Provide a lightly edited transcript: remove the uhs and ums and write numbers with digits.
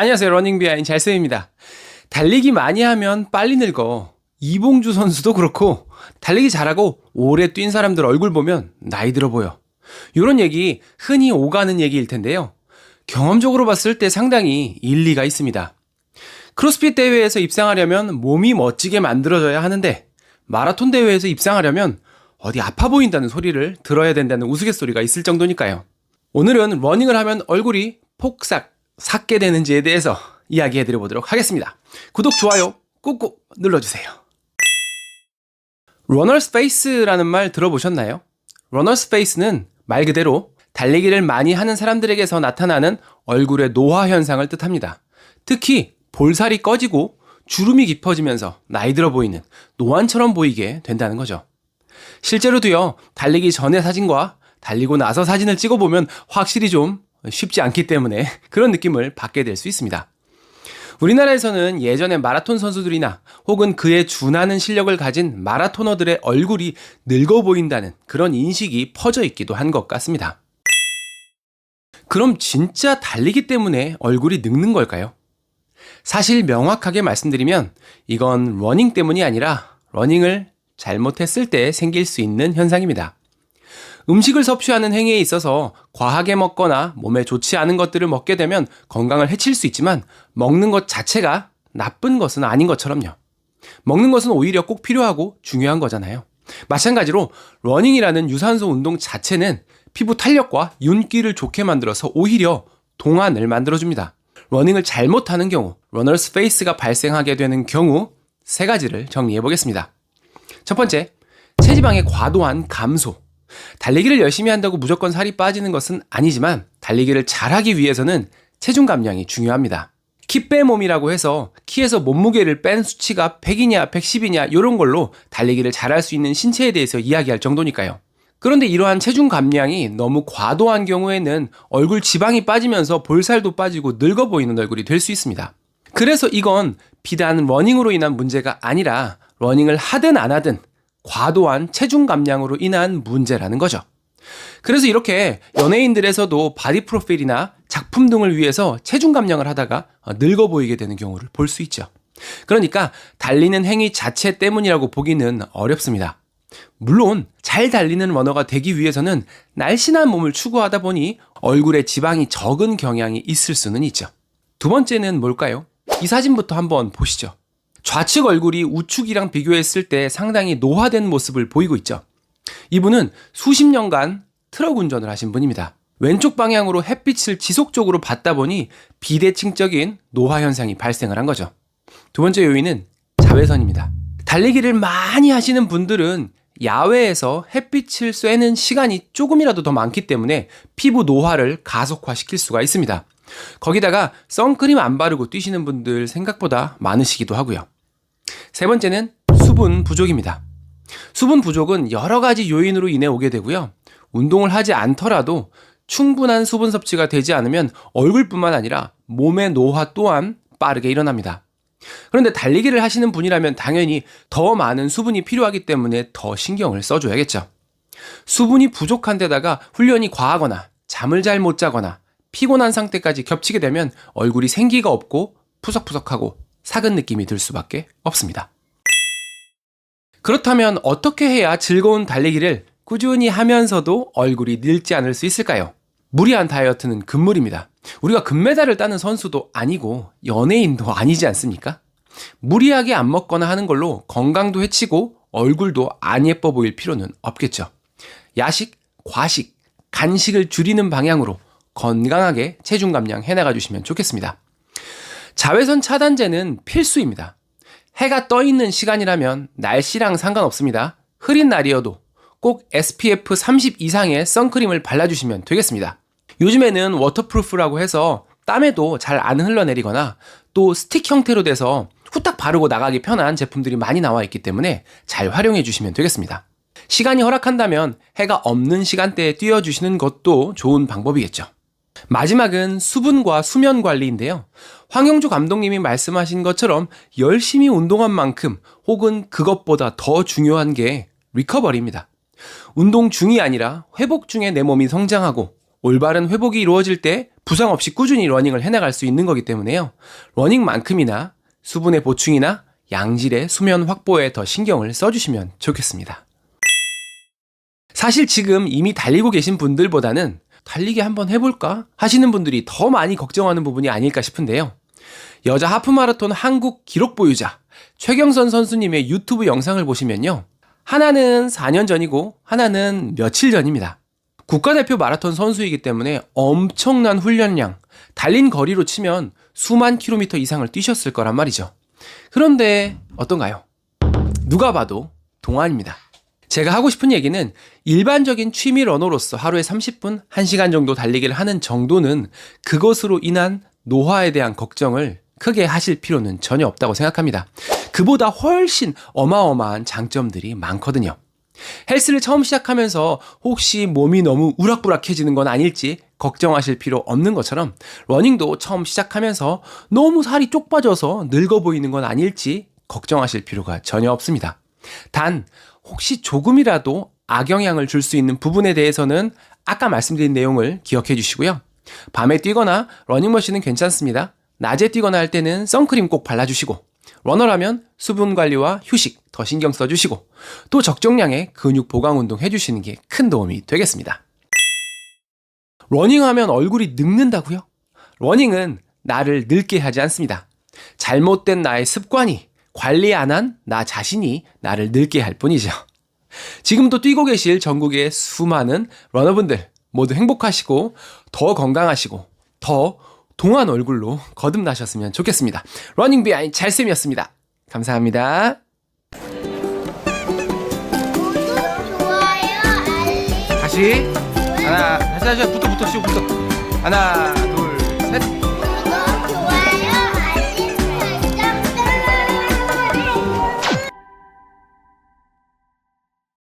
안녕하세요. 러닝 비하인 잘쌤입니다. 달리기 많이 하면 빨리 늙어. 이봉주 선수도 그렇고 달리기 잘하고 오래 뛴 사람들 얼굴 보면 나이 들어 보여. 이런 얘기 흔히 오가는 얘기일 텐데요. 경험적으로 봤을 때 상당히 일리가 있습니다. 크로스핏 대회에서 입상하려면 몸이 멋지게 만들어져야 하는데 마라톤 대회에서 입상하려면 어디 아파 보인다는 소리를 들어야 된다는 우스갯소리가 있을 정도니까요. 오늘은 러닝을 하면 얼굴이 폭삭 삭게 되는지에 대해서 이야기해 드려보도록 하겠습니다. 구독, 좋아요 꾹꾹 눌러주세요. 러너스 페이스라는 말 들어보셨나요? 러너스 페이스는 말 그대로 달리기를 많이 하는 사람들에게서 나타나는 얼굴의 노화 현상을 뜻합니다. 특히 볼살이 꺼지고 주름이 깊어지면서 나이 들어 보이는 노안처럼 보이게 된다는 거죠. 실제로도요, 달리기 전의 사진과 달리고 나서 사진을 찍어보면 확실히 좀 쉽지 않기 때문에 그런 느낌을 받게 될 수 있습니다. 우리나라에서는 예전에 마라톤 선수들이나 혹은 그에 준하는 실력을 가진 마라토너들의 얼굴이 늙어 보인다는 그런 인식이 퍼져 있기도 한 것 같습니다. 그럼 진짜 달리기 때문에 얼굴이 늙는 걸까요? 사실 명확하게 말씀드리면 이건 러닝 때문이 아니라 러닝을 잘못했을 때 생길 수 있는 현상입니다. 음식을 섭취하는 행위에 있어서 과하게 먹거나 몸에 좋지 않은 것들을 먹게 되면 건강을 해칠 수 있지만 먹는 것 자체가 나쁜 것은 아닌 것처럼요. 먹는 것은 오히려 꼭 필요하고 중요한 거잖아요. 마찬가지로 러닝이라는 유산소 운동 자체는 피부 탄력과 윤기를 좋게 만들어서 오히려 동안을 만들어줍니다. 러닝을 잘못하는 경우, 러너스 페이스가 발생하게 되는 경우 3가지를 정리해 보겠습니다. 첫 번째, 체지방의 과도한 감소. 달리기를 열심히 한다고 무조건 살이 빠지는 것은 아니지만 달리기를 잘하기 위해서는 체중 감량이 중요합니다. 키 빼 몸이라고 해서 키에서 몸무게를 뺀 수치가 100이냐 110이냐 이런 걸로 달리기를 잘할 수 있는 신체에 대해서 이야기할 정도니까요. 그런데 이러한 체중 감량이 너무 과도한 경우에는 얼굴 지방이 빠지면서 볼살도 빠지고 늙어 보이는 얼굴이 될 수 있습니다. 그래서 이건 비단 러닝으로 인한 문제가 아니라 러닝을 하든 안 하든 과도한 체중 감량으로 인한 문제라는 거죠. 그래서 이렇게 연예인들에서도 바디 프로필이나 작품 등을 위해서 체중 감량을 하다가 늙어 보이게 되는 경우를 볼 수 있죠. 그러니까 달리는 행위 자체 때문이라고 보기는 어렵습니다. 물론 잘 달리는 러너가 되기 위해서는 날씬한 몸을 추구하다 보니 얼굴에 지방이 적은 경향이 있을 수는 있죠. 두 번째는 뭘까요? 이 사진부터 한번 보시죠. 좌측 얼굴이 우측이랑 비교했을 때 상당히 노화된 모습을 보이고 있죠. 이분은 수십 년간 트럭 운전을 하신 분입니다. 왼쪽 방향으로 햇빛을 지속적으로 받다 보니 비대칭적인 노화 현상이 발생을 한 거죠. 두 번째 요인은 자외선입니다. 달리기를 많이 하시는 분들은 야외에서 햇빛을 쐬는 시간이 조금이라도 더 많기 때문에 피부 노화를 가속화시킬 수가 있습니다. 거기다가 선크림 안 바르고 뛰시는 분들 생각보다 많으시기도 하고요. 세 번째는 수분 부족입니다. 수분 부족은 여러 가지 요인으로 인해 오게 되고요. 운동을 하지 않더라도 충분한 수분 섭취가 되지 않으면 얼굴뿐만 아니라 몸의 노화 또한 빠르게 일어납니다. 그런데 달리기를 하시는 분이라면 당연히 더 많은 수분이 필요하기 때문에 더 신경을 써줘야겠죠. 수분이 부족한 데다가 훈련이 과하거나 잠을 잘 못 자거나 피곤한 상태까지 겹치게 되면 얼굴이 생기가 없고 푸석푸석하고 삭은 느낌이 들 수밖에 없습니다. 그렇다면 어떻게 해야 즐거운 달리기를 꾸준히 하면서도 얼굴이 늙지 않을 수 있을까요? 무리한 다이어트는 금물입니다. 우리가 금메달을 따는 선수도 아니고 연예인도 아니지 않습니까? 무리하게 안 먹거나 하는 걸로 건강도 해치고 얼굴도 안 예뻐 보일 필요는 없겠죠. 야식, 과식, 간식을 줄이는 방향으로 건강하게 체중 감량 해나가 주시면 좋겠습니다. 자외선 차단제는 필수입니다. 해가 떠 있는 시간이라면 날씨랑 상관없습니다. 흐린 날이어도 꼭 SPF 30 이상의 선크림을 발라주시면 되겠습니다. 요즘에는 워터프루프라고 해서 땀에도 잘 안 흘러내리거나 또 스틱 형태로 돼서 후딱 바르고 나가기 편한 제품들이 많이 나와 있기 때문에 잘 활용해 주시면 되겠습니다. 시간이 허락한다면 해가 없는 시간대에 뛰어주시는 것도 좋은 방법이겠죠. 마지막은 수분과 수면 관리인데요. 황영조 감독님이 말씀하신 것처럼 열심히 운동한 만큼 혹은 그것보다 더 중요한 게 리커버리입니다. 운동 중이 아니라 회복 중에 내 몸이 성장하고 올바른 회복이 이루어질 때 부상 없이 꾸준히 러닝을 해나갈 수 있는 거기 때문에요. 러닝만큼이나 수분의 보충이나 양질의 수면 확보에 더 신경을 써주시면 좋겠습니다. 사실 지금 이미 달리고 계신 분들보다는 달리기 한번 해볼까 하시는 분들이 더 많이 걱정하는 부분이 아닐까 싶은데요. 여자 하프마라톤 한국 기록 보유자 최경선 선수님의 유튜브 영상을 보시면요. 하나는 4년 전이고 하나는 며칠 전입니다. 국가대표 마라톤 선수이기 때문에 엄청난 훈련량, 달린 거리로 치면 수만 킬로미터 이상을 뛰셨을 거란 말이죠. 그런데 어떤가요? 누가 봐도 동안입니다. 제가 하고 싶은 얘기는 일반적인 취미 러너로서 하루에 30분, 1시간 정도 달리기를 하는 정도는 그것으로 인한 노화에 대한 걱정을 크게 하실 필요는 전혀 없다고 생각합니다. 그보다 훨씬 어마어마한 장점들이 많거든요. 헬스를 처음 시작하면서 혹시 몸이 너무 우락부락해지는 건 아닐지 걱정하실 필요 없는 것처럼 러닝도 처음 시작하면서 너무 살이 쪽 빠져서 늙어 보이는 건 아닐지 걱정하실 필요가 전혀 없습니다. 단 혹시 조금이라도 악영향을 줄 수 있는 부분에 대해서는 아까 말씀드린 내용을 기억해 주시고요. 밤에 뛰거나 러닝머신은 괜찮습니다. 낮에 뛰거나 할 때는 선크림 꼭 발라주시고 러너라면 수분 관리와 휴식 더 신경 써주시고 또 적정량의 근육 보강 운동 해주시는 게 큰 도움이 되겠습니다. 러닝하면 얼굴이 늙는다고요? 러닝은 나를 늙게 하지 않습니다. 잘못된 나의 습관이 관리 안 한 나 자신이 나를 늙게 할 뿐이죠. 지금도 뛰고 계실 전국의 수많은 러너분들 모두 행복하시고 더 건강하시고 더 동안 얼굴로 거듭나셨으면 좋겠습니다. 러닝 비하인드 잘쌤이었습니다. 감사합니다. 구독, 좋아요, 알림. 다시 하나, 다시 붙어 쉬고 붙어. 하나, 둘.